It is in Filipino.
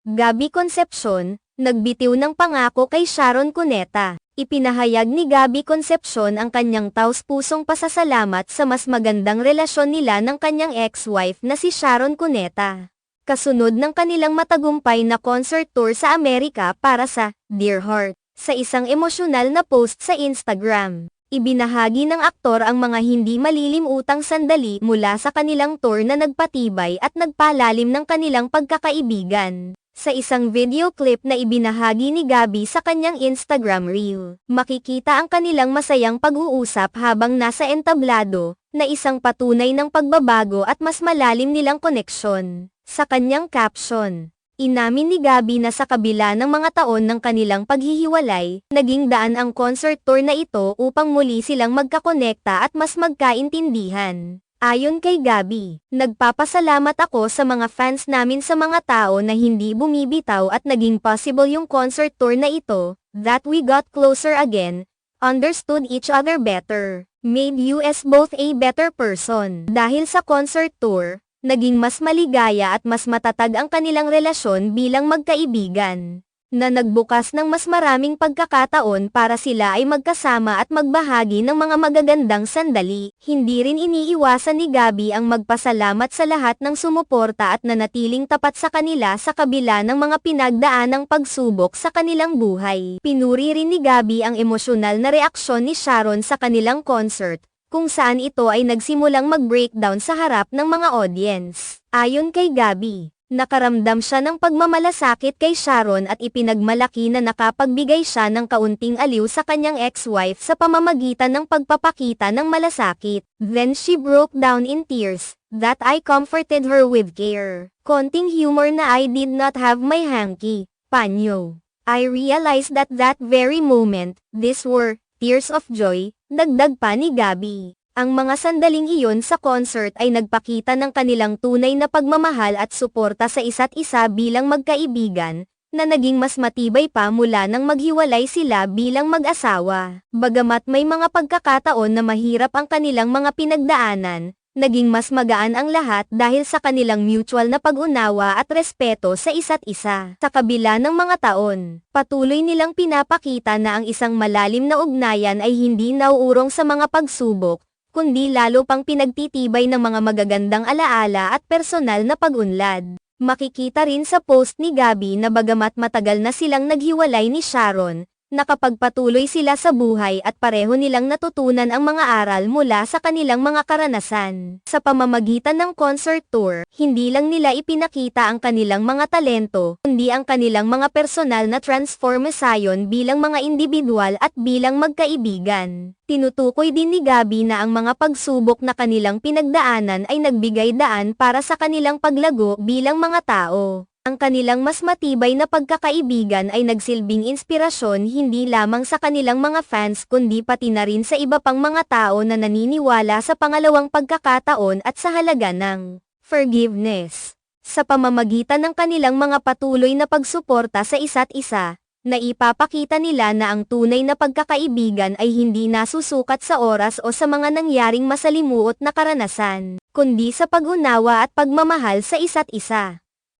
Gabby Concepcion, nagbitiw ng pangako kay Sharon Cuneta. Ipinahayag ni Gabby Concepcion ang kanyang taos-pusong pasasalamat sa mas magandang relasyon nila ng kanyang ex-wife na si Sharon Cuneta. Kasunod ng kanilang matagumpay na concert tour sa Amerika para sa Dear Heart. Sa isang emosyonal na post sa Instagram, ibinahagi ng aktor ang mga hindi malilimutang sandali mula sa kanilang tour na nagpatibay at nagpalalim ng kanilang pagkakaibigan. Sa isang video clip na ibinahagi ni Gabby sa kanyang Instagram reel, makikita ang kanilang masayang pag-uusap habang nasa entablado, na isang patunay ng pagbabago at mas malalim nilang koneksyon. Sa kanyang caption, inamin ni Gabby na sa kabila ng mga taon ng kanilang paghihiwalay, naging daan ang concert tour na ito upang muli silang magkakonekta at mas magkaintindihan. Ayon kay Gabby, nagpapasalamat ako sa mga fans namin sa mga tao na hindi bumibitaw at naging possible yung concert tour na ito, that we got closer again, understood each other better, made us both a better person. Dahil sa concert tour, naging mas maligaya at mas matatag ang kanilang relasyon bilang magkaibigan, na nagbukas ng mas maraming pagkakataon para sila ay magkasama at magbahagi ng mga magagandang sandali. Hindi rin iniiwasan ni Gabby ang magpasalamat sa lahat ng sumuporta at nanatiling tapat sa kanila sa kabila ng mga pinagdaanang pagsubok sa kanilang buhay. Pinuri rin ni Gabby ang emosyonal na reaksyon ni Sharon sa kanilang concert, kung saan ito ay nagsimulang mag-breakdown sa harap ng mga audience. Ayon kay Gabby, nakaramdam siya ng pagmamalasakit kay Sharon at ipinagmalaki na nakapagbigay siya ng kaunting aliw sa kanyang ex-wife sa pamamagitan ng pagpapakita ng malasakit. Then she broke down in tears, that I comforted her with care. Konting humor na I did not have my hanky, panyo. I realized that very moment, these were tears of joy, dagdag pa ni Gabby. Ang mga sandaling iyon sa concert ay nagpakita ng kanilang tunay na pagmamahal at suporta sa isa't isa bilang magkaibigan, na naging mas matibay pa mula nang maghiwalay sila bilang mag-asawa. Bagamat may mga pagkakataon na mahirap ang kanilang mga pinagdaanan, naging mas magaan ang lahat dahil sa kanilang mutual na pag-unawa at respeto sa isa't isa. Sa kabila ng mga taon, patuloy nilang pinapakita na ang isang malalim na ugnayan ay hindi nauurong sa mga pagsubok, kundi lalo pang pinagtitibay ng mga magagandang alaala at personal na pag-unlad. Makikita rin sa post ni Gabby na bagamat matagal na silang naghiwalay ni Sharon, nakapagpatuloy sila sa buhay at pareho nilang natutunan ang mga aral mula sa kanilang mga karanasan. Sa pamamagitan ng concert tour, hindi lang nila ipinakita ang kanilang mga talento, kundi ang kanilang mga personal na transformation bilang mga individual at bilang magkaibigan. Tinutukoy din ni Gabby na ang mga pagsubok na kanilang pinagdaanan ay nagbigay daan para sa kanilang paglago bilang mga tao. Ang kanilang mas matibay na pagkakaibigan ay nagsilbing inspirasyon hindi lamang sa kanilang mga fans kundi pati na rin sa iba pang mga tao na naniniwala sa pangalawang pagkakataon at sa halaga ng forgiveness. Sa pamamagitan ng kanilang mga patuloy na pagsuporta sa isa't isa, naipapakita nila na ang tunay na pagkakaibigan ay hindi nasusukat sa oras o sa mga nangyaring masalimuot na karanasan, kundi sa pag-unawa at pagmamahal sa isa't isa.